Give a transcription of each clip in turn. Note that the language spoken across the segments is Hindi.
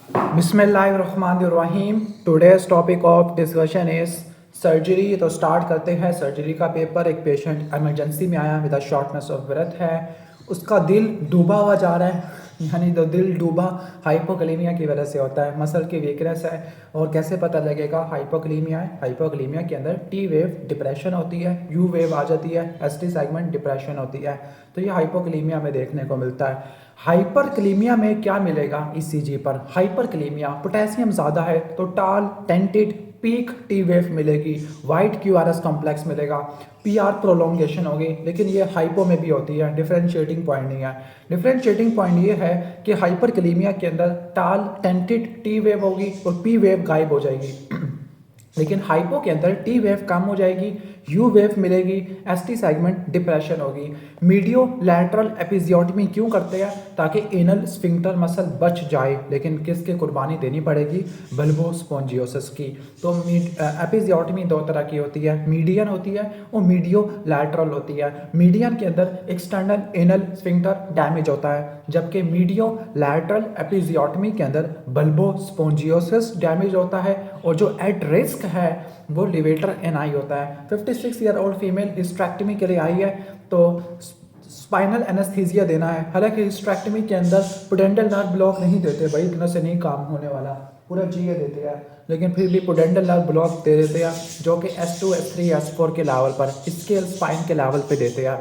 बिस्मिल्लाहिर्रहमानिर्रहीम। Today's topic of discussion is surgery. तो स्टार्ट करते हैं सर्जरी का पेपर। एक पेशेंट इमरजेंसी में आया विद शॉर्टनेस ऑफ ब्रेथ है, उसका दिल डूबा हुआ जा रहा है, यानी तो दिल डूबा हाइपोकलीमिया की वजह से होता है, मसल की वीकनेस है। और कैसे पता लगेगा हाइपोकलीमिया है? हाइपोकलीमिया के अंदर टी वेव डिप्रेशन होती है, यू वेव आ जाती है, एस टी सेगमेंट डिप्रेशन होती है। तो ये हाइपोकलीमिया में देखने को मिलता है। हाइपरकलीमिया में क्या मिलेगा ईसीजी पर? हाइपरकलीमिया पोटेशियम ज़्यादा है तो टाल टेंटेड पीक टी वेव मिलेगी, वाइट क्यूआरएस कॉम्प्लेक्स मिलेगा, पीआर प्रोलोंगेशन होगी। लेकिन ये हाइपो में भी होती है, डिफरेंशिएटिंग पॉइंट नहीं है। डिफरेंशिएटिंग पॉइंट ये है कि हाइपरकलीमिया के अंदर टाल टेंटेड टी वेव होगी और पी वेव गायब हो जाएगी। लेकिन हाइपो के अंदर टी वेव कम हो जाएगी, यू वेव मिलेगी, एस टी सेगमेंट डिप्रेशन होगी। मीडियो लैटरल एपिजियोटमी क्यों करते हैं? ताकि एनल स्फिंक्टर मसल बच जाए। लेकिन किसकी कुर्बानी देनी पड़ेगी? बल्बोस्पोंजियोसिस की। तो एपिजियोटमी दो तरह की होती है, मीडियन होती है और मीडियो लैटरल होती है। मीडियन के अंदर एक्सटर्नल एनल स्फिंक्टर डैमेज होता है, जबकि मीडियो लैटरल एपिजियोटमी के अंदर बल्बोस्पोंजियोसिस डैमेज होता है। और जो एट रिस्क है वो लिवेटर एनआई होता है। 56 ईयर ओल्ड फीमेल हिस्ट्रेक्टमी के लिए आई है, तो स्पाइनल एनेस्थीसिया देना है। हालांकि हिस्ट्रेक्टमी के अंदर पोडेंटल नर्व ब्लॉक नहीं देते भाई, इतना से नहीं काम होने वाला, पूरा जीए देते हैं, लेकिन फिर भी पोडेंटल नर्व ब्लॉक दे देते हैं, जो कि S2 S3 S4 के लेवल पर, स्केल स्पाइन के लेवल पे देते हैं।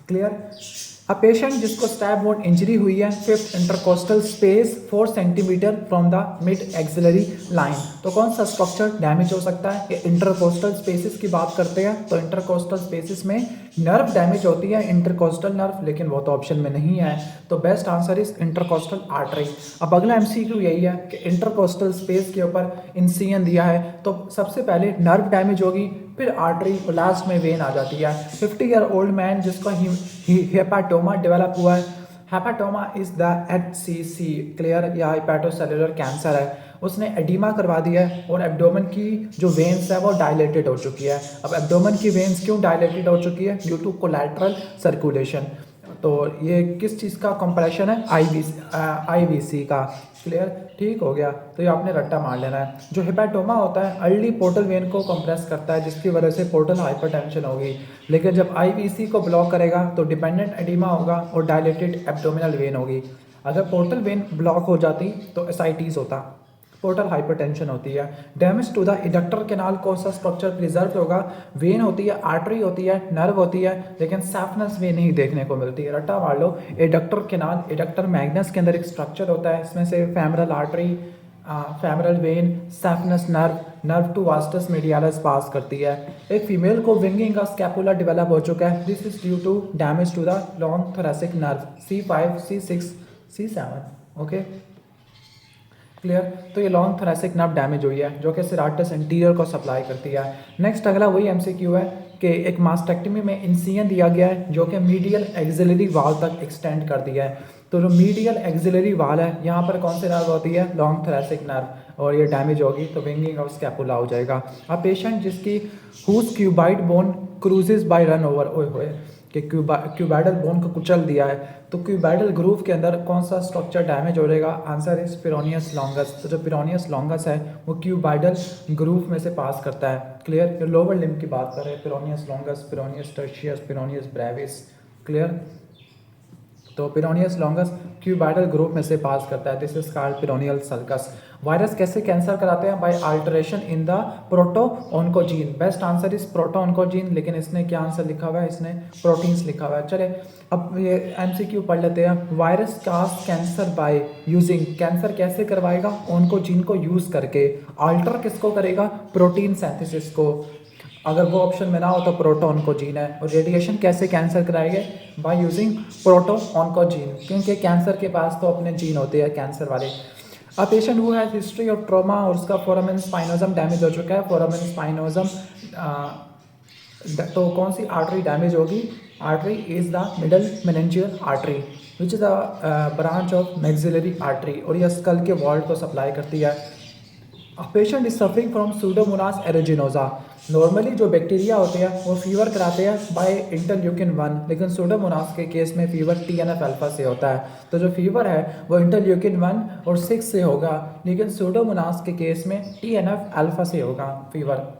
क्लियर? अ पेशेंट जिसको स्टैब वुंड इंजरी हुई है, 5th intercostal space 4 centimetre from the mid axillary line. तो कौन सा स्ट्रक्चर डैमेज हो सकता है? ये इंटरकोस्टल स्पेसिस की बात करते हैं। तो इंटरकोस्टल स्पेसिस में नर्व डैमेज होती है, इंटरकोस्टल नर्व, लेकिन वो तो ऑप्शन में नहीं है। तो best answer is intercostal artery. अब अगला एमसीक्यू यही है कि इंटरकोस्टल स्पेस के ऊपर इंसिजन दिया है, तो सबसे पहले नर्व डैमेज होगी, फिर आर्टरी और लास्ट में वेन आ जाती है। 50 ईयर ओल्ड मैन जिसका हेपाटोमा डेवलप हुआ है। हेपाटोमा इज द HCC, क्लियर, या हेपेटोसेलुलर कैंसर है। उसने एडिमा करवा दिया है और एब्डोमेन की जो वेन्स है वो डायलेटेड हो चुकी है। अब एब्डोमेन की वेन्स क्यों डायलेटेड हो चुकी है? Due to collateral circulation. तो ये किस चीज़ का कंप्रेशन है? IVC का। क्लियर? ठीक हो गया। तो ये आपने रट्टा मार लेना है। जो हेपेटोमा होता है अर्ली पोर्टल वेन को कंप्रेस करता है, जिसकी वजह से पोर्टल हाइपरटेंशन होगी। लेकिन जब IVC को ब्लॉक करेगा तो डिपेंडेंट एडिमा होगा और डायलेटेड एब्डोमिनल वेन होगी। अगर पोर्टल वेन ब्लॉक हो जाती तो एसाइटिस होता, पोर्टल हाइपरटेंशन होती है। Damage to the inductor canal, कौन सा स्ट्रक्चर प्रिजर्व होगा? वेन होती है, आर्टरी होती है, नर्व होती है, लेकिन सैफनस वेन नहीं देखने को मिलती है। रट्टा मार लो, इडक्टर कैनाल, इडक्टर मैग्नस के अंदर एक स्ट्रक्चर होता है, इसमें से femoral artery, femoral vein, saphenous nerve, nerve to vastus medialis pass करती है। एक फीमेल को विंगिंग का स्कैपुला डेवलप हो चुका है। This is due to damage to the long thoracic nerve C5 C6 C7। Okay, clear? तो ये लॉन्ग थोरेसिक नर्व डैमेज हुई है, जो कि सिराटस इंटीरियर को सप्लाई करती है। नेक्स्ट अगला वही एमसीक्यू है कि एक मास्टेक्टमी में इंसिजन दिया गया है, जो कि मीडियल एक्सिलरी वाल तक एक्सटेंड कर दिया है। तो जो मीडियल एक्सिलरी वाल है, यहाँ पर कौन सी नर्व होती है? लॉन्ग थोरेसिक नर्व, और ये डैमेज होगी तो विंगिंग ऑफ स्कैपुला हो जाएगा। अब पेशेंट जिसकी whose cuboid bone crushes by run over, ओए होए, कि क्यूबाइडल बोन को कुचल दिया है, तो क्यूबाइडल ग्रूव के अंदर कौन सा स्ट्रक्चर डैमेज हो जाएगा? Answer is peroneus longus. तो जो पिरोनियस लॉन्गस है वो क्यूबाइडल ग्रूव में से पास करता है। क्लियर? ये लोअर लिम्ब की बात कर रहे हैं, पिरोनियस लॉन्गस, पिरोनियस टर्शियस, पिरोनियस ब्रेविस। क्लियर? तो पिरोनियस लॉन्गस क्यूबाइडल ग्रुप में से पास करता है। This is called peroneal sulcus. Virus कैसे कैंसर कराते हैं? By alteration in the proto-oncogene. Best answer is proto-oncogene, लेकिन इसने क्या आंसर लिखा हुआ है? इसने प्रोटीन्स लिखा हुआ है। चले अब ये एमसीक्यू पढ़ लेते हैं। Virus cause cancer by using, cancer कैसे करवाएगा? ऑन्कोजीन को यूज करके। अल्टर किसको करेगा? प्रोटीन सिंथेसिस को। अगर वो ऑप्शन में ना हो तो प्रोटो ऑन्कोजीन है। और रेडिएशन कैसे कैंसर कराएंगे? बाय यूजिंग प्रोटो ऑन्कोजीन, क्योंकि कैंसर के पास तो अपने जीन होते हैं कैंसर वाले। A patient who has history of trauma और उसका फोरामेन स्पाइनोजम डैमेज हो चुका है। फोरामेन स्पाइनोजम, तो कौन सी आर्टरी डैमेज होगी? Artery is the middle meningeal artery which is the branch of maxillary artery, और यह स्कल के वॉल्ट को सप्लाई करती है। Patient is suffering from Pseudomonas एरिजिनोसा। Normally जो बैक्टीरिया होते हैं वो फीवर कराते हैं बाय इंटरल्यूकिन 1, लेकिन सूडोमोनास के केस में फीवर TNF अल्फा से होता है। तो जो फीवर है वो इंटरल्यूकिन 1 और 6 से होगा, लेकिन सूडोमोनास के केस में TNF अल्फा से होगा फीवर।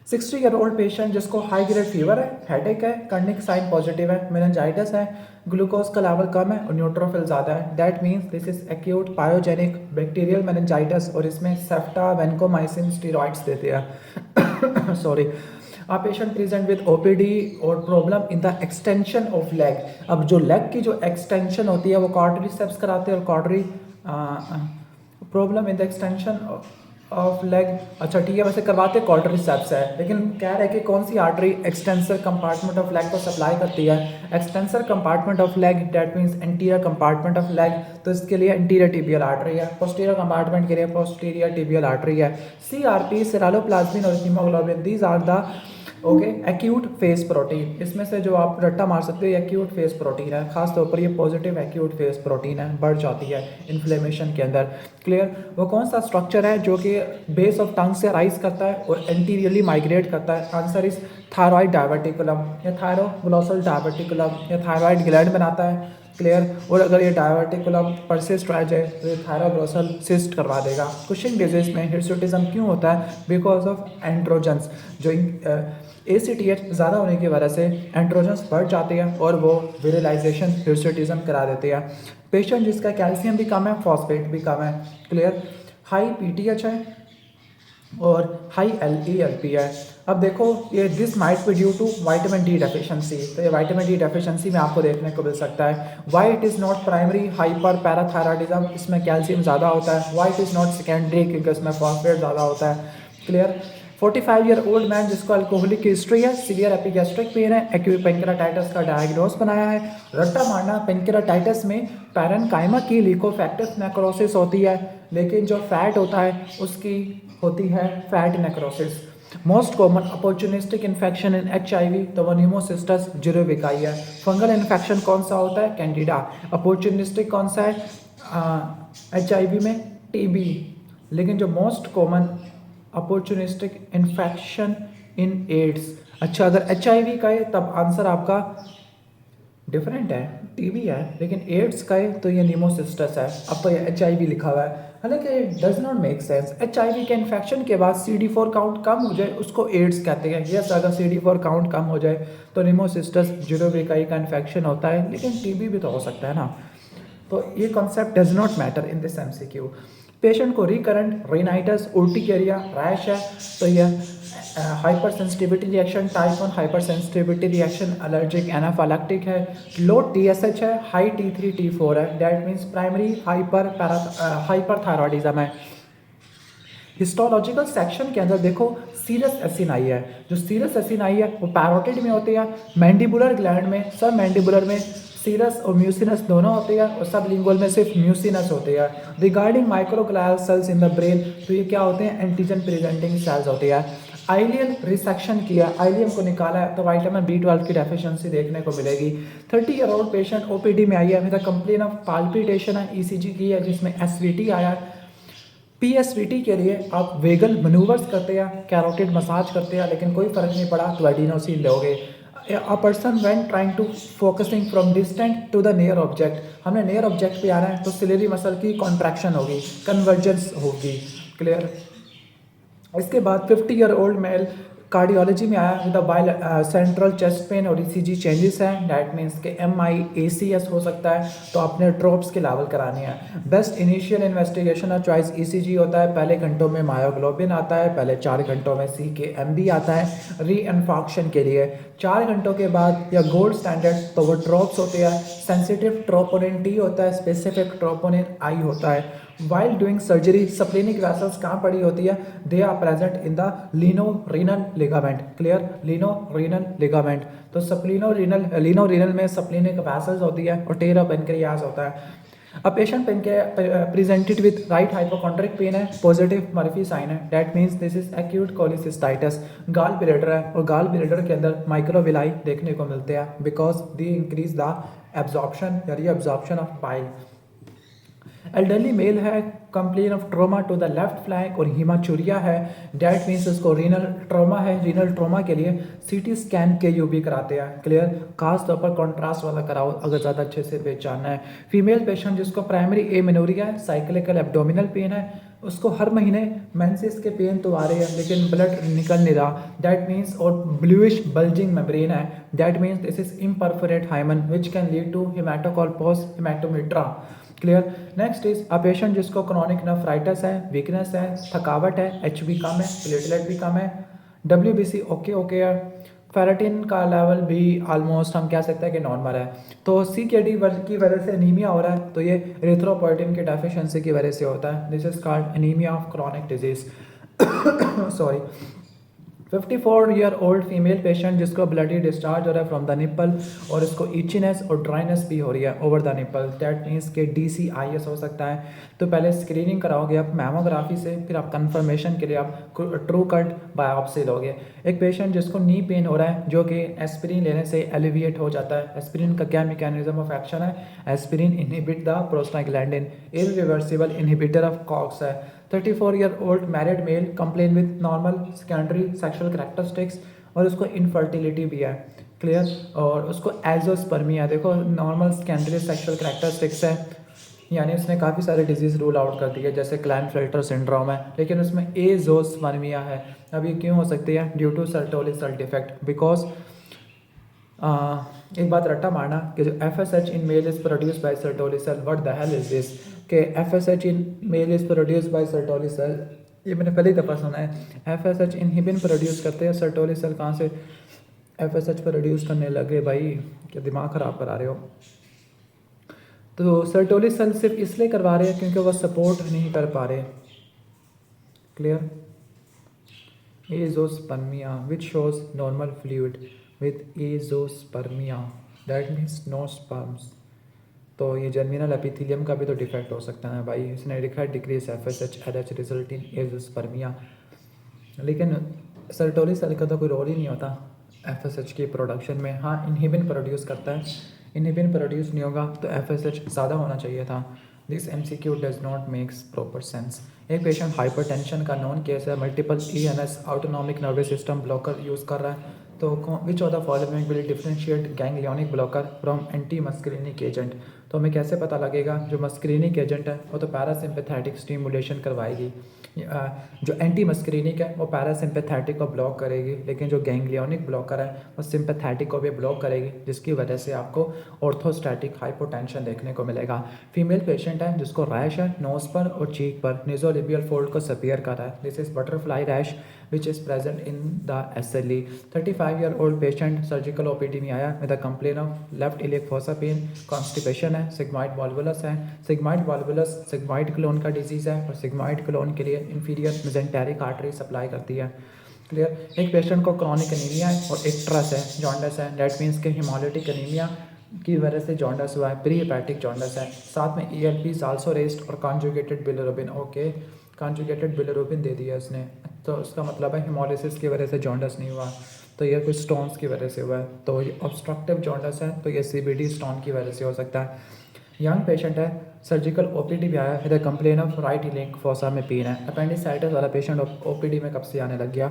60-year-old पेशेंट जिसको हाई ग्रेड फीवर है, हेडेक है, कर्निक साइन पॉजिटिव है, मेनिंजाइटिस है, ग्लूकोज का लेवल कम है और न्यूट्रोफिल ज़्यादा है। That means this is acute pyogenic bacterial meningitis और इसमें सेफ्टा वेंकोमाइसिन स्टीरॉइड्स देते हैं sorry. A patient present with OPD और problem in the extension of leg. अब जो लेग की जो एक्सटेंशन होती है वो क्वाड्रिसेप्स कराते हैं और quadri problem in the extension of leg, अच्छा ठीक है, वैसे करवाते क्वाड्रिसेप्स है, लेकिन कह रहे हैं कि कौन सी artery extensor compartment of leg को सप्लाई करती है। Extensor compartment of leg that means anterior compartment of leg, तो इसके लिए एंटीरियर टिबियल आर्टरी है। पोस्टीरियर कंपार्टमेंट के लिए पोस्टीरियर टिबियल आर्टरी है। CRP सेरालोप्लाज्मिन और haemoglobin, these are the okay acute phase protein. इसमें से जो आप रट्टा मार सकते हो एक्यूट फेस प्रोटीन है, खास तौर पर ये पॉजिटिव एक्यूट फेस प्रोटीन है, बढ़ जाती है इन्फ्लेमेशन के अंदर। क्लियर। वो कौन सा स्ट्रक्चर है जो कि बेस ऑफ टंग से राइज करता है और एंटीरियरली माइग्रेट करता है? आंसर इज थायराइड डायवर्टिकुलम या थायरोग्लोसल डायवर्टिकुलम या थायराइड ग्लैंड बनाता है। क्लियर। और अगर ये डायवर्टिकुलम परसिस्ट रह जाए तो ये थायरोग्लोसल सिस्ट करवा देगा। कुशिंग डिजीज में हिर्सुटिज्म क्यों होता है? बिकॉज ऑफ एंड्रोजन्स, जो ACTH ज़्यादा होने की वजह से एंड्रोजन्स बढ़ जाते हैं और वो विरलाइजेशन हिर्सुटिज्म करा देते हैं। पेशेंट जिसका कैल्शियम भी कम है, फॉस्फेट भी कम है। क्लियर। हाई PTH है और हाई LELP है। अब देखो ये this might be due to vitamin D deficiency, तो ये विटामिन D डेफिशिएंसी में आपको देखने को मिल सकता है। Why it is not primary hyper parathyroidism, इसमें कैल्शियम ज़्यादा होता है। Why it is not secondary, क्योंकि इसमें फॉस्फेट ज़्यादा होता है। क्लियर। 45-year-old मैन जिसको अल्कोहलिक की हिस्ट्री है, सीवियर एपिगैस्ट्रिक पेन है, एक्यूट पेंक्रेटाइटिस का डायग्नोस बनाया है। रट्टा मारना, पेंक्रेटाइटिस में पैरेन्काइमा की लीकोफैक्टिव नेक्रोसिस होती है, लेकिन जो फैट होता है उसकी होती है fat necrosis. Most common opportunistic infection इन HIV, तो वो न्यूमोसिस्टस जिरोविकाई है। फंगल इन्फेक्शन कौन सा होता है? कैंडिडा। अपॉर्चुनिस्टिक कौन सा है HIV में? TB। लेकिन जो most common opportunistic infection in AIDS, अच्छा अगर HIV का है तब आंसर आपका डिफरेंट है, TB है, लेकिन एड्स का है तो ये न्यूमोसिस्टस है। अब तो ये HIV लिखा हुआ है, हालांकि does not make sense. HIV के इन्फेक्शन के बाद CD4 काउंट कम हो जाए उसको एड्स कहते हैं। यस, अगर CD4 काउंट कम हो जाए तो न्यूमोसिस्टस जिरोविकाई का इन्फेक्शन होता है, लेकिन TB भी तो हो सकता है ना। तो ये concept does not matter in this MCQ। Patient को रिकरेंट रेनाइटिस, उर्टिकेरिया, रैश है, तो यह hyper sensitivity reaction type 1 hyper sensitivity reaction allergic anaphylactic है। लो TSH है, हाई T3 T4 है, दैट मीन्स प्राइमरी हाइपरथायरॉइडिज्म है। हिस्टोलॉजिकल सेक्शन के अंदर देखो सीरस एसिनाई है, जो सीरस एसिनाई है वो पैरोटिड में होती है, मैंडिबुलर ग्लैंड में, सब मैंडिबुलर में सीरस और म्यूसिनस दोनों होते हैं और सब लिंगुअल में सिर्फ म्यूसिनस होते हैं। Regarding microglial cells in the brain, तो ये क्या होते हैं? एंटीजन प्रेजेंटिंग सेल्स होते हैं। आइलियम रिसेक्शन किया, आइलियम को निकाला है तो विटामिन B12 की डेफिशिएंसी देखने को मिलेगी। 30-year-old पेशेंट OPD में आई है, विद कंप्लेन ऑफ पाल्पिटेशन है, ECG की है जिसमें SVT आया है। PSVT के लिए आप वेगल मनूवर्स करते हैं, कैरोटिड मसाज करते हैं, लेकिन कोई फर्क नहीं पड़ा तो एडिनोसिन लोगे। A person when trying to focusing from distant to the near object, हमने नियर ऑब्जेक्ट पे आना है तो सिलेरी मसल की कॉन्ट्रैक्शन होगी, कन्वर्जेंस होगी। क्लियर। इसके बाद 50-year-old मेल कार्डियोलॉजी में आया विद सेंट्रल चेस्ट पेन और ECG चेंजेस हैं, दैट मीन्स के MI-ACS हो सकता है, तो आपने ड्रॉप्स के लेवल कराने हैं। बेस्ट इनिशियल इन्वेस्टिगेशन और चॉइस ECG होता है, पहले घंटों में मायोग्लोबिन आता है, पहले 4 घंटों में CKMB आता है। री इन्फॉक्शन के लिए 4 घंटों के बाद या गोल्ड स्टैंडर्ड तो वो ड्रॉप्स होते हैं। सेंसिटिव ट्रोपोनिन T होता है, स्पेसिफिक ट्रोपोनिन I होता है। While doing surgery splenic vessels कहाँ पड़ी होती है? They are present in the lienorenal ligament. Clear. Lienorenal ligament, तो लीनो-रीनल में सप्लिनिक वेसल्स होती है और टेरा पेनक्रियाज होता है। अब patient presented with right hypochondriac pain है, पॉजिटिव मर्फी साइन है, that means this is acute cholecystitis. Gall bladder है और गाल ब्लैडर के अंदर माइक्रोविलाई देखने को मिलते हैं because they increase the absorption या reabsorption of bile. Elderly male है, complain of trauma to the left flank और हीमाचूरिया है, डैट मीन्स उसको रीनल ट्रोमा है। रीनल ट्रोमा के लिए सीटी स्कैन के यूबी कराते हैं, क्लियर। खास तौर पर कॉन्ट्रास्ट वाला कराओ अगर ज़्यादा अच्छे से पहचानना है। फीमेल पेशेंट जिसको प्राइमरी एमेनोरिया है, साइक्लिकल एब्डोमिनल पेन है, उसको हर महीने मेंसेस के पेन तो आ रहे हैं लेकिन ब्लड निकल नहीं रहा, दैट मीन्स, और ब्लूइश बल्जिंग मेम्ब्रेन है, that means this is imperforate hymen which can lead to haematocolpos haematometra, clear. Next is a patient जिसको क्रॉनिक नेफ्राइटिस है, वीकनेस है, थकावट है, एचबी कम है, प्लेटलेट भी कम है, डब्ल्यूबीसी ओके ओके है, फेरेटिन का लेवल भी ऑलमोस्ट हम कह सकते हैं कि नॉर्मल है। तो सी के डी की वजह से एनीमिया हो रहा है तो ये एरिथ्रोपोइटिन की डेफिशिएंसी की वजह से होता है, this is called anaemia of chronic disease. Sorry. 54 year old female patient जिसको ब्लडी डिस्चार्ज हो रहा है फ्रॉम द निप्पल और इसको इचीनेस और ड्राइनेस भी हो रही है over the nipple, that means के DCIS हो सकता है। तो पहले स्क्रीनिंग कराओगे आप मैमोग्राफी से, फिर आप कंफर्मेशन के लिए आप ट्रू कट बायोप्सी लोगे। एक पेशेंट जिसको नी पेन हो रहा है जो कि एस्पिरिन लेने से एलिविएट हो जाता है। एस्पिरिन का क्या मैकेनिज्म ऑफ एक्शन है? Aspirin inhibit the prostaglandin, irreversible inhibitor of COX है। 34-year-old married male complain with normal secondary sexual characteristics और उसको इनफर्टिलिटी भी है, क्लियर। और उसको एजोस्पर्मिया, देखो नॉर्मल सेकेंडरी सेक्सुअल कैरेक्टरिस्टिक्स है, यानी उसने काफ़ी सारे डिजीज़ रूल आउट कर दिए जैसे क्लाइनफेल्टर सिंड्रोम है, लेकिन उसमें एजोस्पर्मिया है। अब ये क्यों हो सकती है? Due to Sertoli cell defect, because एक बात रट्टा मारना कि जो FSH in male is produce by Sertoli cell, what the hell is this, कि FSH in male is produce by Sertoli cell, ये मैंने पहली दफ़ा सुना है। FSH इनहिबिन प्रोड्यूस करते हैं, सर्टोलिसल कहाँ से FSH प्रोड्यूस करने लगे भाई, क्या दिमाग ख़राब करा रहे हो। तो सर्टोलिसल सिर्फ इसलिए करवा रहे हैं क्योंकि वो सपोर्ट नहीं कर पा रहे, clear. Azoospermia which shows normal fluid with azoospermia, that means no sperms. तो ये जर्मिनल एपिथेलियम का भी तो डिफेक्ट हो सकता है भाई, इसने लिखा है decrease FSH LH result in azoospermia, लेकिन सर्टोलिसल का तो कोई रोल ही नहीं होता FSH की प्रोडक्शन में। हाँ, इनहिबिन प्रोड्यूस करता है, इनहिबिन प्रोड्यूस नहीं होगा तो FSH ज़्यादा होना चाहिए था। This MCQ does not makes proper sense. एक पेशेंट हाइपरटेंशन का नॉन केस है, multiple ENS autonomic nervous system blocker use कर रहा है, तो विच of the following will differentiate ganglionic blocker from anti muscarinic agent. तो हमें कैसे पता लगेगा? जो मस्क्रीनिक एजेंट है वो तो पैरासिम्पैथेटिक स्टिमुलेशन करवाएगी, जो एंटी मस्क्रीनिक है वो पैरासिम्पैथेटिक को ब्लॉक करेगी, लेकिन जो गैंग्लियोनिक ब्लॉकर है वो सिम्पैथेटिक को भी ब्लॉक करेगी, जिसकी वजह से आपको ऑर्थोस्टैटिक हाइपोटेंशन देखने को मिलेगा। फीमेल पेशेंट है जिसको रैश है नोज पर और चीक पर, नेजोलिबियल फोल्ड को सपियर कर रहा है, this is butterfly rash which is present in the SLE। 35-year-old patient surgical OPD में आया with a complaint of left iliac fossa pain, constipation है, sigmoid volvulus है। sigmoid volvulus sigmoid क्लोन का डिजीज़ है और sigmoid क्लोन के लिए inferior mesenteric artery सप्लाई करती है, क्लियर। एक पेशेंट को क्रॉनिक एनीमिया है और एक ट्रस है, जॉन्डस है, डेट मीन्स के हिमोलिटिक एनीमिया की वजह से जॉन्डस हुआ है, प्री हेपेटिक जॉन्डस है। साथ में ELP इज आल्सो रेस्ड और conjugated bilirubin, okay conjugated bilirubin दे दिया उसने, तो उसका मतलब है हिमोलिसिस की वजह से जॉन्डस नहीं हुआ, तो ये कुछ स्टोन्स की वजह से हुआ है, तो ये ऑब्स्ट्रक्टिव जॉन्डस है, तो ये CBD स्टोन की वजह से हो सकता है। यंग पेशेंट है, सर्जिकल OPD भी आया है, with complain of right iliac fossa में पेन है। अपेंडिसाइटिस वाला पेशेंट OPD में कब से आने लग गया?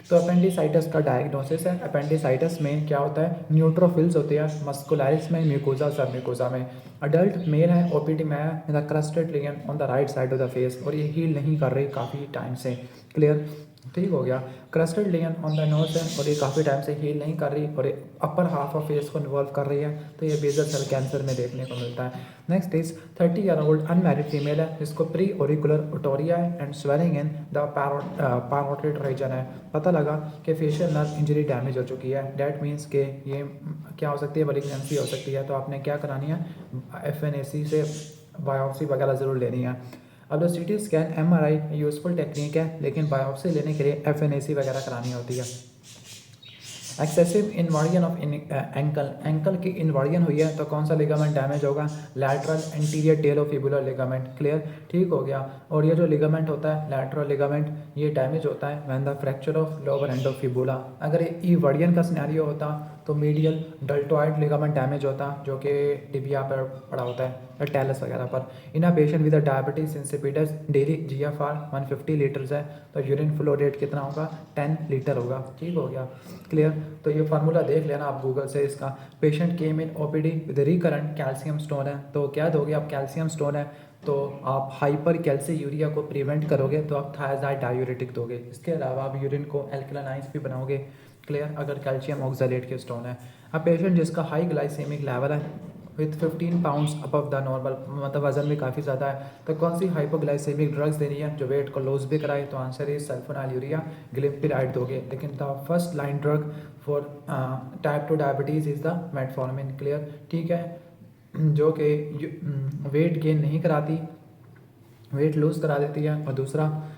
तो अपेंडिसाइटिस का डायग्नोसिस है, अपेंडिसाइटिस में क्या होता है? न्यूट्रोफिल्स होते हैं मस्कुलरिस में, म्यूकोजा सब म्यूकोजा में। अडल्ट मेल है, OPD में है, with crusted lesion on the right side of the face, और ये हील नहीं कर रही काफ़ी टाइम से, क्लियर, ठीक हो गया। Crusted lesion on the nose है और ये काफ़ी टाइम से हील नहीं कर रही और अपर हाफ ऑफ फेस को इन्वॉल्व कर रही है, तो ये बेजल सेल कैंसर में देखने को मिलता है। Next is 30-year-old unmarried female है जिसको प्री ओरिकुलर ओटोरिया है and swelling in the parotid region है। पता लगा कि फेशियल नर्व इंजरी डैमेज हो चुकी है, डेट मीन्स के ये क्या हो सकती है? मलिग्नेंसी हो सकती है, तो आपने क्या करानी है? FNAC से बायोप्सी वगैरह ज़रूर लेनी है। अब जो CT scan MRI useful technique है, लेकिन बायोप्सी लेने के लिए FNAC वगैरह करानी होती है। एक्सेसिव इन्वर्जन ऑफ एंकल की इन्वर्जन हुई है तो कौन सा लिगामेंट डैमेज होगा? लैटरल एंटीरियर टेलोफिबुलर लिगामेंट, क्लियर, ठीक हो गया। और ये जो लिगामेंट होता है लैटरल लिगामेंट, ये डैमेज होता है when the fracture of lower end of fibula. अगर ये इवर्जन का सिनेरियो होता तो मीडियल डेल्टॉइड लिगामेंट डैमेज होता जो कि टिबिया पर पड़ा होता है या टेलस वगैरह पर। In a patient with diabetes insipidus daily GFR 150 litres है, तो यूरिन फ्लो रेट कितना होगा 10 लीटर होगा। ठीक हो गया, क्लियर। तो ये फार्मूला देख लेना आप गूगल से इसका। Patient came in OPD with recurrent calcium stone है, तो क्या दोगे आप, कैल्शियम स्टोन है तो आप हाइपर कैल्सीयूरिया को प्रिवेंट करोगे तो आप थायराइड डायूरेटिक दोगे। इसके अलावा आप यूरिन को एल्कलाइज भी बनाओगे, क्लियर, अगर कैल्शियम ऑक्सलेट के स्टोन है। अब पेशेंट जिसका हाई ग्लाइसेमिक लेवल है with 15 pounds above the normal, मतलब वजन भी काफ़ी ज़्यादा है, तो कौन सी हाइपोग्लाइसेमिक ड्रग्स देनी है जो वेट को लॉस भी कराए, तो आंसर इज सल्फोनाइलूरिया ग्लिम्पिराइड दोगे। लेकिन the first line drug for type 2 diabetes is the metformin, clear, ठीक है, जो कि वेट गेन नहीं कराती, वेट लूज करा देती है, और दूसरा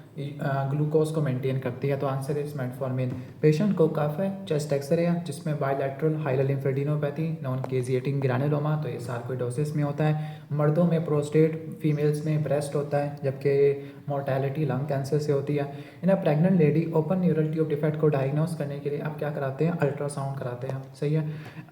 ग्लूकोज को मेंटेन करती है, तो आंसर इज मेटफॉर्मिन। पेशेंट को कफ है, चेस्ट एक्सरे है जिसमें बायलैटरल हाइलोलिम्फेडिनोपैथी नॉन केजिएटिंग ग्रैनुलोमा, तो ये सार्कोइडोसिस में होता है। मर्दों में प्रोस्टेट, फीमेल्स में ब्रेस्ट होता है, जबकि मोर्टेलिटी लंग कैंसर से होती है। In a pregnant lady open neural tube defect को डायग्नोस करने के लिए आप क्या कराते हैं, अल्ट्रासाउंड कराते हैं, सही है।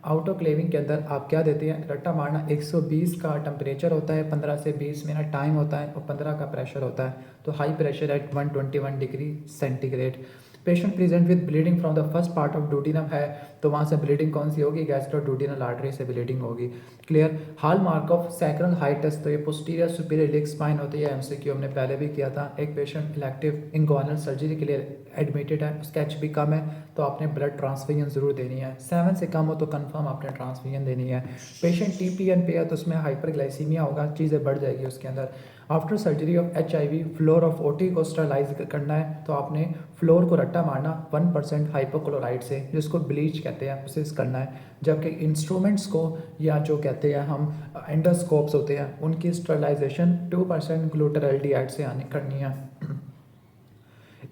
आउटोक्लेविंग के अंदर आप क्या देते हैं, रट्टा मारना, 120 का टेम्परेचर होता है, 15 से 20 मिनट टाइम होता है, और 15 का प्रेशर होता है, तो high pressure at 121 degree centigrade. Patient present with bleeding from the first part of duodenum है, तो वहाँ से ब्लीडिंग कौन सी होगी, गैस्ट्रोडूडिनल आर्टरी से ब्लीडिंग होगी, clear. Hallmark of sacral hiatus, तो ये पोस्टीरियर सुपीरियर लेग स्पाइन होती है, MCQ हमने पहले भी किया था। एक पेशेंट इलेक्टिव इंगोनल सर्जरी के लिए एडमिटेड है, उसका HB कम है तो आपने ब्लड ट्रांसफ्यूजन ज़रूर देनी है, 7 से कम हो तो कंफर्म आपने ट्रांसफ्यूजन देनी है। पेशेंट TPN पे है तो उसमें हाइपरग्लाइसीमिया होगा, चीज़ें बढ़ जाएगी उसके अंदर। After surgery of HIV floor of OT को स्टरलाइज करना है, तो आपने फ्लोर को रट्टा मारना 1% हाइपोक्लोराइड से, जिसको ब्लीच कहते हैं, उसे करना है। जबकि इंस्ट्रूमेंट्स को, या जो कहते हैं हम एंडोस्कोप्स होते हैं, उनकी स्टरलाइजेशन 2% ग्लूटाराल्डिहाइड से करनी है।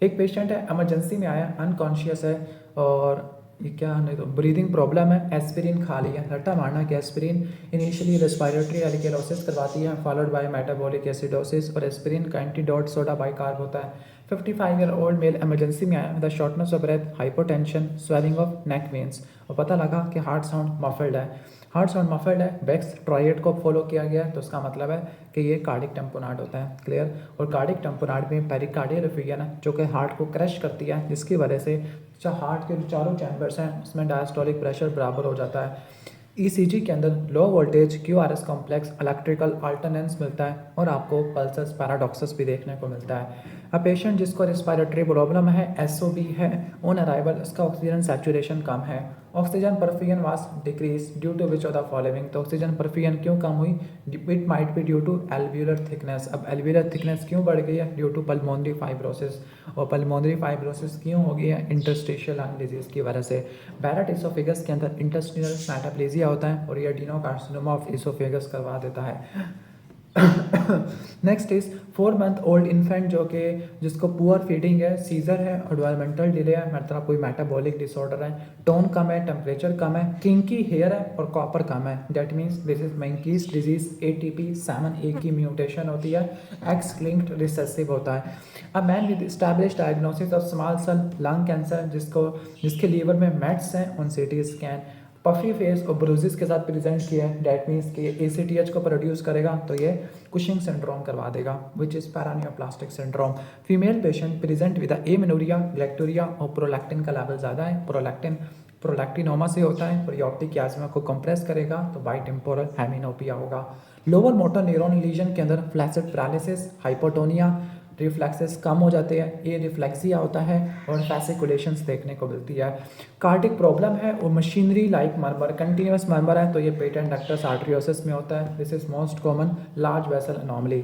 एक पेशेंट है, इमरजेंसी में आया, अनकॉन्शियस है, और ये क्या नहीं तो ब्रीदिंग प्रॉब्लम है, एस्पिरिन खा लिया, रट्टा मारना कि एस्पिरिन इनिशियली रेस्पिरेटरी एलिकेलोसिस करवाती है, फॉलोड बाय मेटाबॉलिक एसिडोसिस, और एस्पिरिन का एंटीडोट सोडा बाइकार्ब होता है। 55 ईयर ओल्ड मेल इमरजेंसी में आया with shortness of breath, hypotension, swelling of neck veins, और पता लगा कि हार्ट साउंड मफल्ड है। हार्ट साउंड मफल्ड है, बेक्स ट्रायड को फॉलो किया गया, तो उसका मतलब है कि ये कार्डिक टेम्पोनाड होता है, क्लियर। और कार्डिक टेम्पोनाड में पेरिकार्डियल रिफिजन है जो कि हार्ट को क्रश करती है, जिसकी वजह से जो हार्ट के चारों चैम्बर्स हैं उसमें डायस्टोलिक प्रेशर बराबर हो जाता है। ECG के अंदर low voltage QRS complex electrical alternans मिलता है, और आपको पल्सस पैराडॉक्सस भी देखने को मिलता है। अब पेशेंट जिसको रिस्पायरेटरी प्रॉब्लम है, SOB है, ऑन अराइवल उसका ऑक्सीजन सैचुरेशन कम है, oxygen perfusion was decrease due to which of the following, तो ऑक्सीजन परफ्यूजन क्यों कम हुई, it might be due to alveolar thickness. अब एल्वियुलर थिकनेस क्यों बढ़ गई है, ड्यू टू पल्मोनरी फाइब्रोसिस, और पल्मोनरी फाइब्रोसिस क्यों हो गई है, इंटरस्टिशियल लंग डिजीज की वजह से। बैरेट इसोफेगस के अंदर इंटेस्टिनल मेटाप्लेजिया होता है, और ये एडिनोकार्सिनोमा ऑफ इसोफेगस करवा देता है। Next is 4 month old infant जो कि जिसको पुअर फीडिंग है, सीजर है, डेवलपमेंटल डिले है, मतलब कोई मेटाबॉलिक डिसऑर्डर है, टोन कम है, टेम्परेचर कम है, किंकी हेयर है, और कॉपर कम है, that means this is Menkes disease. ATP7A की म्यूटेशन होती है, X लिंक्ड रिसेसिव होता है। A man with established diagnosis of small cell lung cancer, जिसके लीवर में मेट्स हैं, on CT scan, puffy face और ब्रूजिस के साथ प्रेजेंट किया है, डैट मीन्स कि ACTH को प्रोड्यूस करेगा तो ये कुशिंग सिंड्रोम करवा देगा, which is paraneoplastic syndrome. Female patient present with amenorrhoea, galactorrhoea, और प्रोलैक्टिन का लेवल ज़्यादा है, प्रोलैक्टिनोमा से होता है, और ऑप्टिक याज्मा को कंप्रेस करेगा तो बाइटेम्पोरल हेमिनोपिया होगा। लोअर मोटर न्यूरॉन लीजन के अंदर फ्लैसिड पैरालिसिस, हाइपोटोनिया, रिफ्लेक्सेस कम हो जाते हैं, ये रिफ्लेक्सिया होता है, और फैसिकुलेशंस देखने को मिलती है। कार्डिक प्रॉब्लम है और machinery like murmur, continuous murmur है, तो ये पेटेंट डक्टस आर्टरियोसिस में होता है, this is most common large vessel anomaly.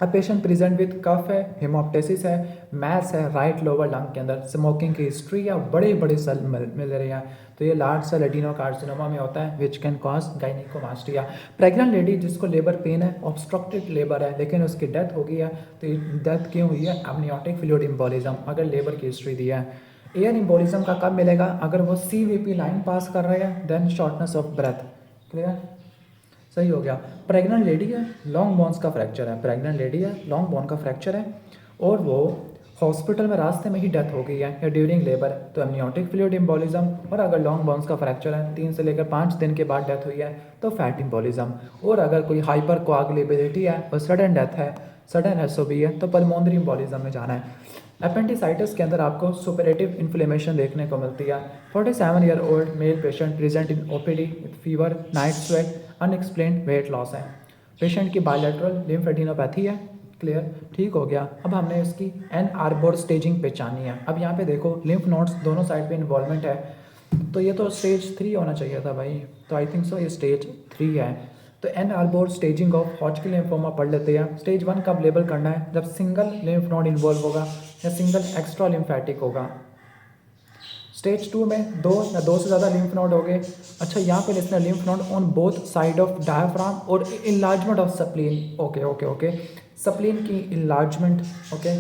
अब पेशेंट प्रेजेंट विद कफ है, हेमोप्टेसिस है, मैस है राइट लोअर लंग के अंदर, स्मोकिंग की हिस्ट्री है, बड़े बड़े सेल मिल रहे हैं, तो ये लार्ज सेल एडिनोकार्सिनोमा में होता है, which can cause gynaecomastia. Pregnant lady जिसको लेबर पेन है, ऑब्स्ट्रक्टेड लेबर है, लेकिन उसकी डेथ हो गई है, तो डेथ क्यों हुई है, एमनियोटिक फ्लूइड एम्बोलिज्म, अगर लेबर की हिस्ट्री दी है। एयर एम्बोलिज्म का कब मिलेगा, अगर वो CVP लाइन पास कर रहे हैं, then shortness of breath, clear, सही हो गया। प्रेग्नेंट लेडी है, लॉन्ग बोन्स का फ्रैक्चर है, प्रेग्नेंट लेडी है, लॉन्ग बोन का फ्रैक्चर है, और वो हॉस्पिटल में रास्ते में ही डेथ हो गई है या ड्यूरिंग लेबर तो एमनियोटिक फ्लूइड एम्बोलिज्म, और अगर लॉन्ग बोन्स का फ्रैक्चर है 3 से लेकर 5 दिन के बाद डेथ हुई है तो फैट एम्बोलिज्म, और अगर कोई हाइपर कोआगुलेबिलिटी है और सडन डेथ है, सडन एसओबी है तो पल्मोनरी एम्बोलिज्म में जाना है। अपेंडिसाइटिस के अंदर आपको सुपरेटिव इन्फ्लेमेशन देखने को मिलती है। 47-year-old male patient present in OPD with fever, night sweat, unexplained wait loss है। पेशेंट की बायलैटरल लिम्फेडिनोपैथी है। क्लियर, ठीक हो गया। अब हमने इसकी एन आर्बोर स्टेजिंग पहचानी है। अब यहाँ पे देखो लिम्फ नोड्स दोनों साइड पे इन्वॉल्वमेंट है, तो ये तो स्टेज 3 होना चाहिए था भाई, तो आई थिंक सो ये स्टेज 3 है। तो Ann Arbor staging of Hodgkin lymphoma पढ़ लेते हैं। स्टेज 1 कब लेबल करना है, जब सिंगल लिम्फ नोड इन्वॉल्व होगा या सिंगल एक्स्ट्रा लिम्फेटिक होगा। स्टेज 2 में 2 या 2 से ज़्यादा लिम्फ नोड हो गए। अच्छा, यहाँ पे लिखना lymph node on both side of diaphragm और enlargement of spleen. Okay okay okay, spleen की इनलार्जमेंट। ओके,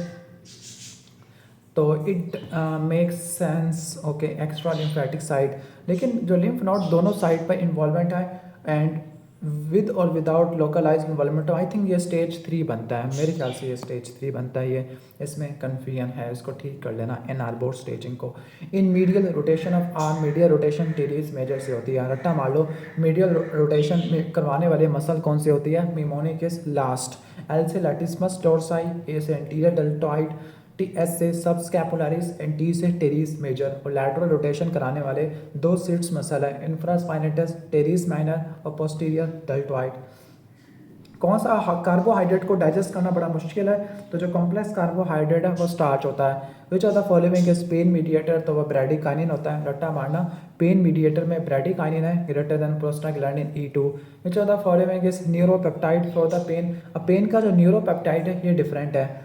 तो it makes sense. Okay, extra lymphatic side, लेकिन जो लिम्फ नोड दोनों साइड पर इन्वॉल्वमेंट है एंड विद और without localize involvement, I think ये स्टेज 3 बनता है। मेरे ख्याल से ये स्टेज 3 बनता है। ये इसमें कन्फ्यूजन है, इसको ठीक कर लेना एन आर्बोर स्टेजिंग को। In medial rotation of arm, medial rotation teres major से होती है। रट्टा मार लो, मीडियल रोटेशन करवाने वाले मसल कौन सी होती है, मिमोनिकस लास्ट। एल से लैटिसमस डोर्साई, ए से एंटीरियर डेल्टॉइड, टी एस से सबस्कैपुलरिस एंड टी से टेरिस मेजर। और लैटरल रोटेशन कराने वाले 2 सीट्स मसल है, इंफ्रास्पाइनेटस टेरिस माइनर और पोस्टीरियर डेल्टॉइड। कौन सा कार्बोहाइड्रेट को डाइजेस्ट करना बड़ा मुश्किल है, तो जो कॉम्प्लेक्स कार्बोहाइड्रेट है वो स्टार्च होता है। Which are the following is pain mediator, तो वह ब्रेडिकाइनिन होता है। रट्टा मारना, पेन मीडिएटर में ब्रेडिकाइनिन है greater than prostaglandin E2। Which are the following is neuropeptide for the pain. अब पेन का जो न्यूरोपेप्टाइड है ये डिफरेंट है।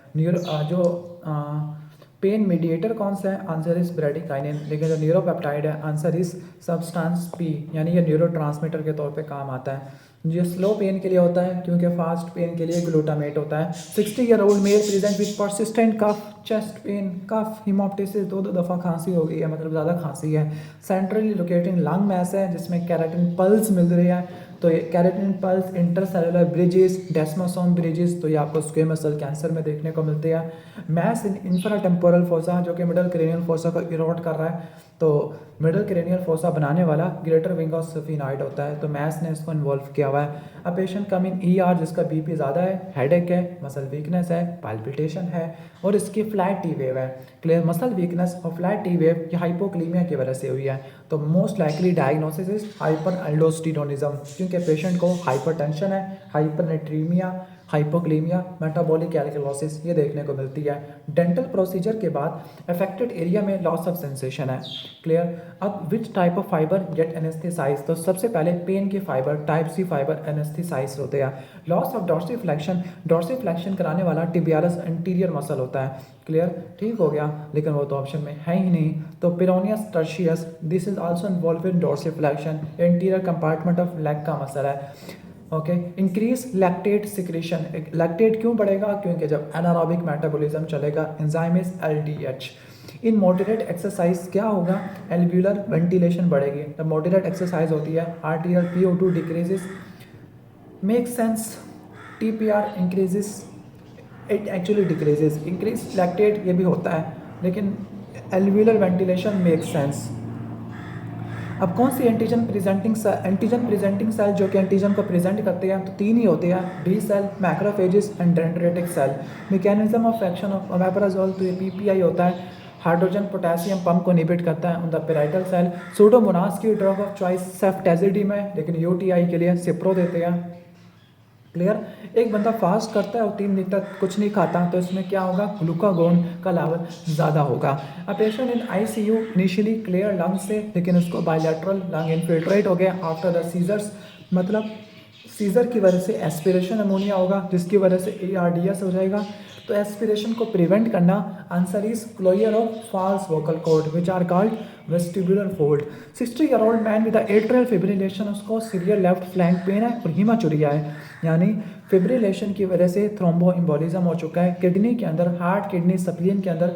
पेन मीडिएटर कौन सा है, आंसर इज ब्रेडिकाइनिन, लेकिन जो न्यूरोपेप्टाइड है आंसर इज सब्सटेंस पी, यानी ये न्यूरोट्रांसमीटर के तौर पे काम आता है। जो स्लो पेन के लिए होता है, क्योंकि फास्ट पेन के लिए ग्लूटामेट होता है। 60-year-old male present with persistent cough, chest pain, cough, haemoptysis, 2 दफ़ा खांसी हो गई है, मतलब ज़्यादा खांसी है। सेंट्रली लोकेटिंग लंग मैस है जिसमें कैराटिन पल्स मिल रही है, तो ये keratin pearls, intercellular bridges, desmosome bridges, तो ये आपको स्क्वेमस सेल कैंसर में देखने को मिलते हैं। मैस इन इंफ्राटेम्पोरल फोसा, जो कि मिडल क्रेनियल फोसा को इरोड कर रहा है, तो मिडल क्रेनियल फोसा बनाने वाला ग्रेटर विंग ऑफ सफिनाइड होता है, तो मैस ने इसको इन्वॉल्व किया हुआ है। A patient come in ER जिसका BP ज़्यादा है, हेडेक है, मसल वीकनेस है, पाल्पिटेशन है और इसकी फ्लैट टी वेव है। क्लियर, मसल वीकनेस और फ्लैट टी वेव ये हाइपोक्लीमिया की वजह से हुई है, तो most likely diagnosis is hyper aldosteronism, क्योंकि पेशेंट को हाइपरटेंशन है, हाइपरनेट्रीमिया, हाइपोक्लीमिया, मेटाबॉलिक एल्कलोसिस ये देखने को मिलती है। डेंटल प्रोसीजर के बाद अफेक्टेड एरिया में लॉस ऑफ सेंसेशन है। क्लियर, अब which type of fibre get anaesthetise, तो सबसे पहले पेन के fibre type C fibre anaesthetise होते हैं। लॉस ऑफ डॉर्सिफ्लेक्शन कराने वाला टिबियालिस एंटीरियर मसल होता है। क्लियर, ठीक हो गया, लेकिन वो तो ऑप्शन में है ही नहीं। तो peroneus tertius, this is also involve in dorsiflexion, anterior compartment of leg का मसल है। Okay, increase lactate secretion, lactate क्यों बढ़ेगा, क्योंकि जब एनारोबिक मेटाबॉलिज्म चलेगा, enzyme is LDH। In moderate exercise क्या होगा, एल्व्यूलर वेंटिलेशन बढ़ेगी। जब मॉडरेट एक्सरसाइज होती है arterial PO2 decreases, make sense, TPR increases, it actually decreases. Increase lactate ये भी होता है, लेकिन एल्व्यूलर वेंटिलेशन मेक सेंस। अब कौन सी एंटीजन प्रेजेंटिंग सेल जो कि एंटीजन को प्रेजेंट करते हैं, तो 3 ही होते हैं, B cell, macrophages and dendritic cell. Mechanism of action of omeprazole, तो ये PPI होता है, हाइड्रोजन पोटेशियम पंप को इनहिबिट करता है on the parietal cell. Pseudomonas की ड्रग ऑफ चॉइस सेफ्टेजिडिम है, लेकिन UTI के लिए सिप्रो देते हैं। क्लियर, एक बंदा फास्ट करता है और 3 दिन तक कुछ नहीं खाता, तो इसमें क्या होगा, ग्लूकागोन का लेवल ज़्यादा होगा। A patient in ICU initially clear lung से, लेकिन उसको बायलैटरल लंग इन्फिल्ट्रेट हो गया आफ्टर द सीजर्स, मतलब सीजर की वजह से एस्पिरेशन अमोनिया होगा, जिसकी वजह से ARDS हो जाएगा। तो एस्पिरेशन को प्रिवेंट करना, answer is closure of false vocal cord which are called vestibular fold. 60-year-old man with atrial fibrillation, उसको सीरियर लेफ्ट फ्लैंक पेन है और हीमाचुरिया है, यानी फिब्रिलेशन की वजह से थ्रोम्बो एम्बोलिज्म हो चुका है। किडनी के अंदर, हार्ट, किडनी, स्प्लीन के अंदर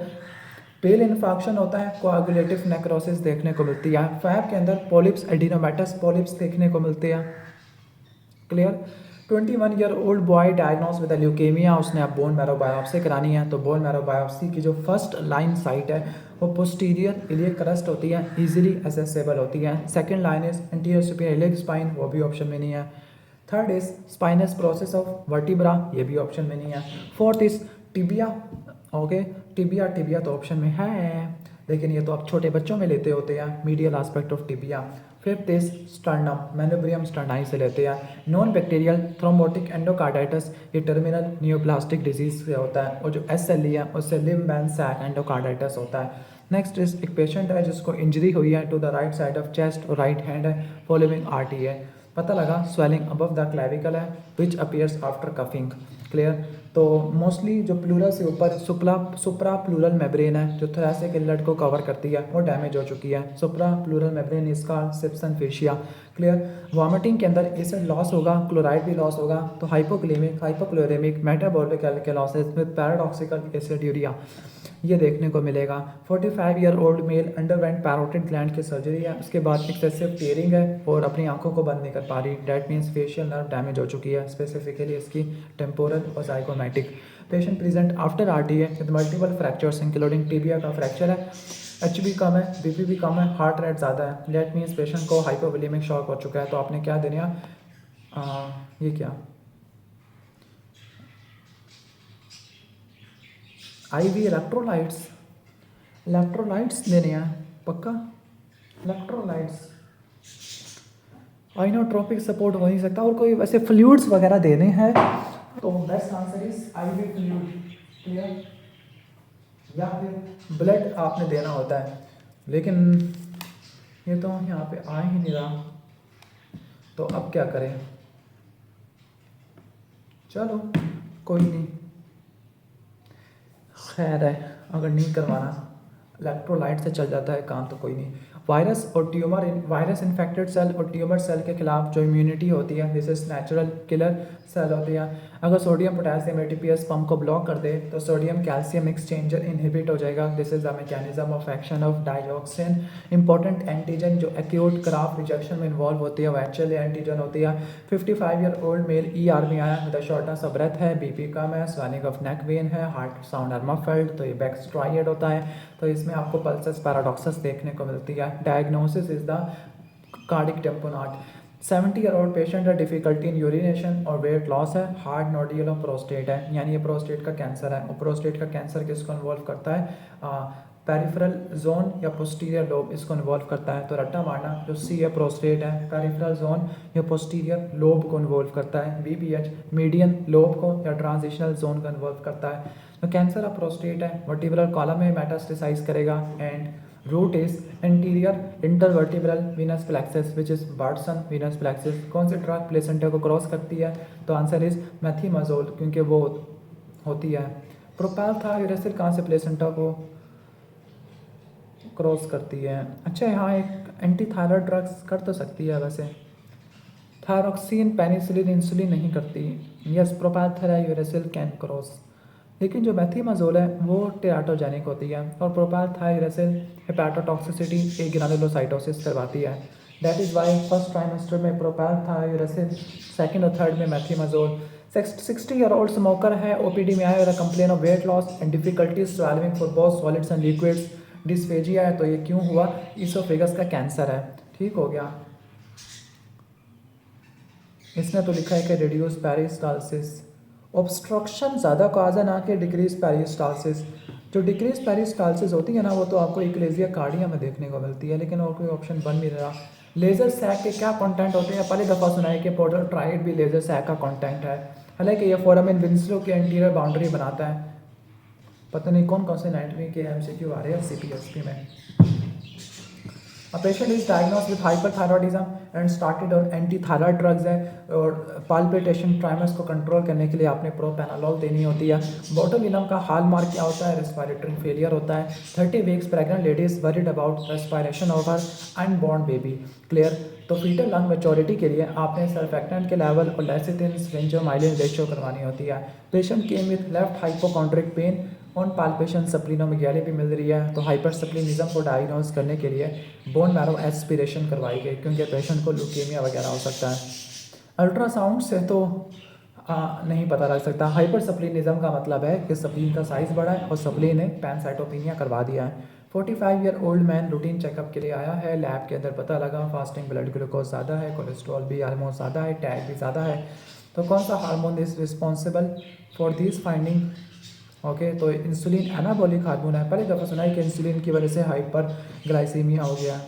पेल इन्फेक्शन होता है, कोआगुलेटिव नेक्रोसिस देखने को मिलती है। फैब के अंदर पॉलिप्स, एडिनोमेटस पॉलिप्स देखने को मिलते हैं। Clear, 21-year-old boy diagnose with leukaemia, उसने अब बोन मैरो बायोप्सी करानी है। तो बोन मैरो बायोप्सी की जो फर्स्ट लाइन साइट है वो पोस्टीरियर इलियक क्रस्ट होती है, इजीली एसेसेबल होती है। Second line is anterior superior iliac spine, वो भी ऑप्शन में नहीं है। Third is spinous process of vertebra, ये भी ऑप्शन में नहीं है। Fourth is tibia, okay tibia तो ऑप्शन में है, लेकिन ये तो आप छोटे बच्चों में लेते होते हैं, medial aspect of tibia. Fifth is sternum, manubrium sterni से लेते हैं। नॉन बैक्टीरियल थ्रोम्बोटिक एंडोकार्डाइटिस, ये टर्मिनल नियोप्लास्टिक डिजीज से होता है, और जो SLE है उससे लिव मैन सैक एंडोकार्डाइटिस होता है। नेक्स्ट इज एक पेशेंट है जिसको इंजरी हुई है to the right side of chest और राइट हैंड है, फॉलोइंग RTA। पता लगा स्वेलिंग अबव द क्लेविकल है which appears after coughing, clear. तो मोस्टली जो प्लूरल से ऊपर सुप्रा प्लूरल मेम्ब्रेन है जो थोरेसिक इनलेट को कवर करती है वो डैमेज हो चुकी है। सुप्रा प्लूरल मेम्ब्रेन इसका सिप्सन फेशिया, क्लियर। वॉमिटिंग के अंदर एसिड लॉस होगा, क्लोराइड भी लॉस होगा, तो hypokalaemic hypochloraemic metabolic alkalosis with paradoxical aciduria ये देखने को मिलेगा। 45-year-old male underwent parotid gland की सर्जरी है, उसके बाद एक्सेसिव टीयरिंग है और अपनी आंखों को बंद नहीं कर पा रही, that means facial nerve damage हो चुकी है, स्पेसिफिकली इसकी टेम्पोरल और zygomatic. Patient present after RTA with multiple fractures including tibia का फ्रैक्चर है, HB कम है, BP भी कम है, हार्ट रेट ज़्यादा है, डेट मीन्स पेशेंट को हाइपोवोलेमिक शॉक हो चुका है। तो आपने क्या देना ये क्या IV इलेक्ट्रोलाइट्स देने हैं पक्का, इलेक्ट्रोलाइट्स आइनोट्रोपिक सपोर्ट हो नहीं सकता, और कोई वैसे फ्लूइड्स वगैरह देने हैं तो best answer is IV fluid, clear, या फिर ब्लड आपने देना होता है, लेकिन ये तो यहाँ पे आ ही नहीं रहा, तो अब क्या करें। चलो कोई नहीं, खैर है, अगर नहीं करवाना इलेक्ट्रोलाइट से चल जाता है काम तो कोई नहीं। वायरस और ट्यूमर, वायरस इन्फेक्टेड सेल और ट्यूमर सेल के खिलाफ जो इम्यूनिटी होती है this is natural killer cell होती है। अगर सोडियम पोटेशियम ATPase पंप को ब्लॉक कर दे तो सोडियम कैल्शियम एक्सचेंजर इनहिबिट हो जाएगा, this is the mechanism of action of digoxin. Important antigen जो एक्यूट क्राफ रिजेक्शन में इन्वॉल्व होती है वो एक्चुअली एंटीजन होती है। 55-year-old मेल ER में आया विद शॉर्टनेस ऑफ ब्रेथ है, BP कम है, स्वेलिंग ऑफ नेक वेन है, हार्ट साउंड आर मफल्ड, तो ये बैक स्ट्राइड होता है, तो इसमें आपको पल्सस पैराडॉक्सस देखने को मिलती है। Diagnosis is the cardiac tamponade. 70-year-old patient है, डिफिकल्टी इन यूरिनेशन और वेट लॉस है, हार्ड नोड्यूल ऑफ प्रोस्टेट है, यानी ये प्रोस्टेट का कैंसर है, और प्रोस्टेट का कैंसर किसको इन्वॉल्व करता है, पेरिफेरल जोन या पोस्टीरियर लोब इसको इन्वॉल्व करता है। तो रट्टा मारना जो C है प्रोस्टेट है, पेरिफेरल जोन या पोस्टीरियर लोब को इन्वॉल्व करता है, BPH मीडियन लोब को या ट्रांजिशनल जोन को इन्वॉल्व करता है। तो कैंसर ऑफ प्रोस्टेट है, वर्टिब्रल कॉलम में मेटास्टेसाइज करेगा, and route is anterior intervertebral venous plexus which is Batson venous plexus. कौन सी ड्रग प्लेसेंटा को क्रॉस करती है, तो आंसर इज मेथीमाजोल, क्योंकि वो होती है। प्रोपेल था यूरेसिल कहाँ से प्लेसेंटा को क्रॉस करती है, अच्छा यहाँ एक एंटी थायराइड ड्रग्स कर तो सकती है वैसे, थायरोक्सिन पेनिसिलिन इंसुलिन नहीं करती, यस प्रोपैलथेरा यूरेसिल कैन क्रॉस, लेकिन जो मेथीमाजोल है वो टेराटोजेनिक होती है, और प्रोपैलथायरोसिल हेपाटोटॉक्सिसिटी एक ग्रानुलोसाइटोसिस करवाती है, that is why first trimester में प्रोपैलथायरोसिल, सेकंड और थर्ड में मेथीमाजोल। 60-year-old स्मोकर है, OPD में आया और complain of weight loss and difficulty स्वैलिंग for both solids and liquids, dysphagia है, तो ये क्यों हुआ, इसोफेगस का कैंसर है, ठीक हो गया। इसने तो लिखा है कि रिड्यूस पेरिस्टालसिस, ऑब्स्ट्रक्शन ज़्यादा काज है ना कि डिक्रीज पेरिस्टालसिस। जो डिक्रीज पेरिस्टालसिस होती है ना वो तो आपको इक्लेजिया कार्डिया में देखने को मिलती है, लेकिन और कोई ऑप्शन बन नहीं रहा। लेज़र सैक के क्या कंटेंट होते हैं, पहली दफ़ा सुना है कि पोर्टल ट्राइड भी लेज़र सैक का कंटेंट है, हालांकि ये फोरामिन विंसलो के एंटीरियर बाउंड्री बनाता है। पता नहीं कौन कौन से एनाटॉमी के MCQ आ रहे हैं CPSP में। A patient is diagnosed with hyperthyroidism and started on anti-thyroid drugs है, और palpitation ट्राइमस को कंट्रोल करने के लिए आपने प्रोपेनालॉल देनी होती है। बोटुलिनम का हाल मार्क क्या होता है, रेस्पिरेटरी फेलियर होता है। 30 weeks pregnant ladies worried about respiration of her unborn baby, clear. तो फीटल लंग मेच्योरिटी के लिए आपने सर्फेक्टेंट के लेवल और लेसिथिन स्ट्रेंजोमाइलिन रेशियो करवानी होती है। Patient came with left hypochondriac pain on palpation, splenomegaly भी मिल रही है, तो हाइपरसप्लिनिज्म को डायग्नोज करने के लिए बोन मैरो एस्पिरेशन करवाई गई, क्योंकि पेशेंट को ल्यूकेमिया वगैरह हो सकता है। अल्ट्रासाउंड से तो नहीं पता लग सकता। हाइपर सप्लीनिज्म का मतलब है कि सप्लीन का साइज़ बढ़ा है और सप्लीन ने पैनसाइटोपिनिया करवा दिया है। 45 year old main routine checkup के लिए आया है। लैब के अंदर पता लगा फास्टिंग ब्लड ग्लूकोज ज़्यादा है, कोलेस्ट्रॉल भी ऑलमोस्ट ज़्यादा है, टैग भी ज़्यादा है। तो कौन सा hormone is responsible for this finding? Okay, तो इंसुलिन एनाबॉलिक हार्मोन है। पहली दफ़ा सुना है कि इंसुलिन की वजह से हाइपर ग्लाइसीमिया हो गया।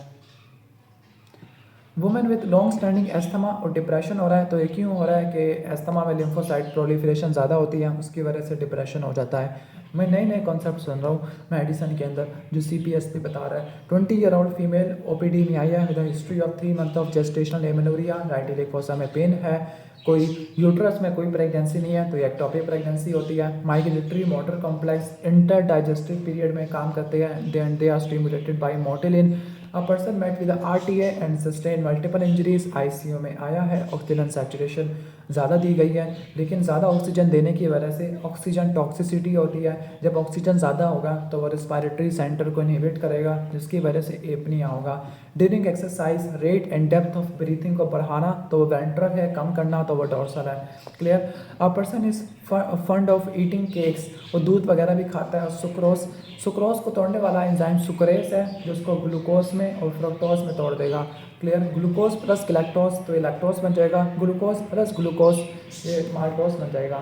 Women with long standing asthma और डिप्रेशन हो रहा है। तो ये क्यों हो रहा है कि एस्थमा में लिम्फोसाइट प्रोलिफरेशन ज़्यादा होती है, उसकी वजह से डिप्रेशन हो जाता है। मैं नए नए कॉन्सेप्ट सुन रहा हूँ मेडिसन के अंदर, जो CPSP बता रहा है। 20 ईयर ओल्ड फीमेल OPD में आई है with history of 3 month of gestational amenorrhoea. Right iliac fossa में पेन है, कोई यूट्रस में कोई प्रेगनेंसी नहीं है, तो ये एक्टोपिक प्रेगनेंसी होती है। Migratory motor complex inter digestive period में काम करते हैं। They are stimulated by motilin. A person met with a RTA and sustained multiple injuries। ICU में आया है। ऑक्सीजन सैचुरेशन ज़्यादा दी गई है, लेकिन ज़्यादा ऑक्सीजन देने की वजह से ऑक्सीजन टॉक्सिसिटी होती है। जब ऑक्सीजन ज़्यादा होगा तो वो रिस्पायरेटरी सेंटर को इनहिबिट करेगा, जिसकी वजह से एपनिया होगा। During exercise rate and depth of breathing को बढ़ाना तो वो वेंट्रल है, कम करना तो वो डोर्सल है। Clear? A person is fund of eating cakes, वो दूध वगैरह भी खाता है। सुक्रोज को तोड़ने वाला एंजाइम सुक्रेस है, जो उसको ग्लूकोज में और फ्रक्टोज में तोड़ देगा। क्लियर? ग्लूकोज प्लस गैलेक्टोज तो ये लैक्टोज बन जाएगा, ग्लूकोज प्लस ग्लूकोज ये माल्टोज बन जाएगा।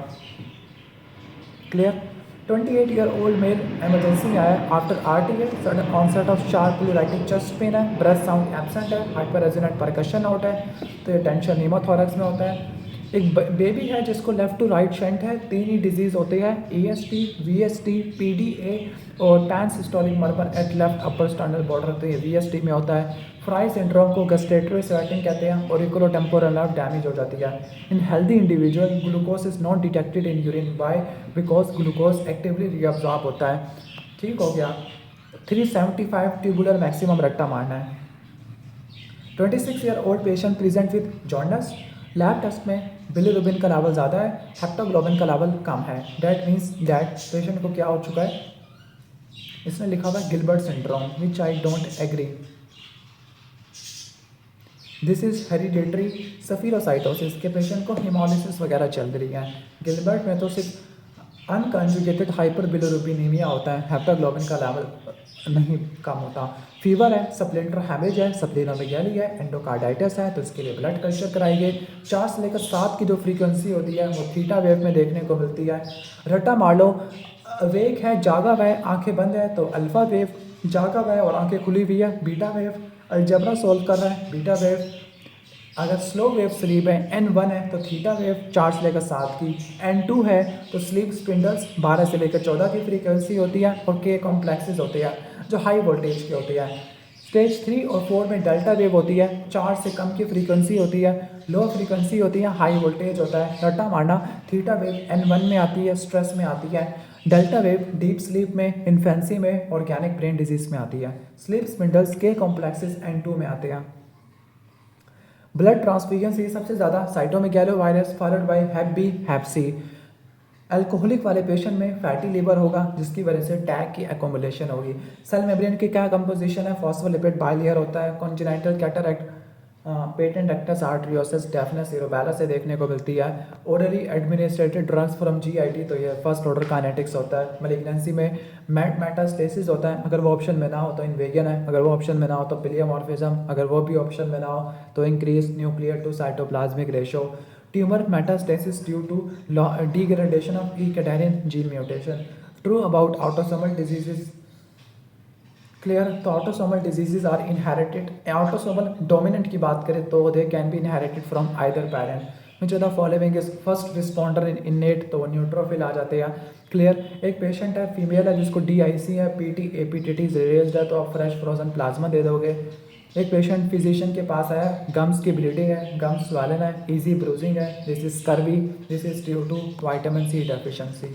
Clear? 28 year old male emergency में आया after RTA, sudden onset of sharp pleuritic chest pain है, ब्रेथ साउंड एब्सेंट है, हाइपर रेजोनेंट परकशन आउट है, तो ये टेंशन नीमोथोरक्स में होता है। एक बेबी है जिसको लेफ्ट टू राइट शंट है। 3 ही डिजीज़ होते हैं, EST, VST, PDA और pan systolic murmur at left upper sternal border, तो ये VST में होता है। फ्राई सिंड्रोम को गस्ट्रेटरी स्वेटिंग कहते हैं। और टेम्पोरल नर्व डैमेज हो जाती है। In healthy individual glucose is not detected in urine, by because glucose actively reabsorb होता है। ठीक हो गया। 375 ट्यूबुलर मैक्सिमम रट्टा मारना है। 26 year old patient present with jaundice. Lab test में बिलीरुबिन का लेवल ज़्यादा है, हेप्टोग्लोबिन का लेवल कम है। डैट मीन्स डैट पेशेंट को क्या हो चुका है? इसमें लिखा हुआ है Gilbert syndrome, which I don't agree. This is hereditary spherocytosis के पेशेंट को हिमोलिसिस वगैरह चल रही है। गिलबर्ट में तो सिर्फ अनकंजुगेटेड हाइपर बिलीरुबिनेमिया होता है, हेप्टोग्लोबिन का लेवल नहीं कम होता। फीवर है, सप्लेंटर हैमेज है, सप्लीनोमेगाली है, एंडोकार्डाइटिस है, तो इसके लिए ब्लड कल्चर कराइए। 4 से लेकर 7 की जो फ्रीक्वेंसी होती है वो थीटा वेव में देखने को मिलती है। रट्टा मार लो, अवेक है, जागा हुआ है, आंखें बंद है तो अल्फा वेव, जागा हुआ है और आंखें खुली हुई है बीटा वेव, अलजबरा सॉल्व कर रहा है बीटा वेव। अगर स्लो वेव स्लीप है, N1 है तो थीटा वेव 4 से लेकर 7 की, N2 है तो स्लीप स्पिंडल्स 12 से लेकर 14 की फ्रीक्वेंसी होती है और K कॉम्प्लेक्सेस होते हैं जो हाई वोल्टेज की होती है। स्टेज 3 और 4 में डेल्टा वेव होती है, 4 से कम की फ्रीक्वेंसी होती है, लो फ्रीक्वेंसी होती है, हाई वोल्टेज होता है। रट्टा मारना, थीटा वेव N1 में आती है, स्ट्रेस में आती है। डेल्टा वेव डीप स्लीप में, इन्फेंसी में, ऑर्गेनिक ब्रेन डिजीज में आती है। Sleep spindles K complexes N2 में आते हैं। ब्लड ट्रांसफ्यूजन से सबसे ज़्यादा cytomegalovirus followed by hep B hep C. Alcoholic वाले पेशेंट में फैटी लिवर होगा, जिसकी वजह से टैग की एकोमुलेशन होगी। सेल मेम्ब्रेन की क्या कंपोजिशन है? फॉस्फोलिपिड बाइलेयर होता है। Congenital cataract, patent ductus arteriosus, deafness एरोबैला से देखने को मिलती है। Orally administered drugs from GIT, तो ये फर्स्ट ऑर्डर काइनेटिक्स होता है। मैलिग्नेंसी में मेटास्टेसिस होता है, अगर वो ऑप्शन में ना हो तो इन्वेगन है, अगर वो ऑप्शन में ना हो तो प्लियोमॉर्फिज्म, अगर वो भी ऑप्शन में ना हो तो increase nuclear to cytoplasmic ratio. Tumour metastasis due to degradation of E cadherin gene mutation. True about autosomal diseases. Clear? तो autosomal diseases are inherited. Autosomal dominant की बात करें तो they can be inherited from either parent. Which of the following is first responder in innate, तो वो न्यूट्रोफिल आ जाते हैं। क्लियर? एक पेशेंट है, फीमेल है, जिसको DIC है, PT APTT रेज्ड है, तो आप फ्रेश फ्रोजन प्लाज्मा दे दोगे। एक पेशेंट फिजिशियन के पास आया, गम्स की ब्लीडिंग है, गम्स स्वालन है, ईजी ब्रूजिंग है, this is scurvy, this is due to vitamin C deficiency.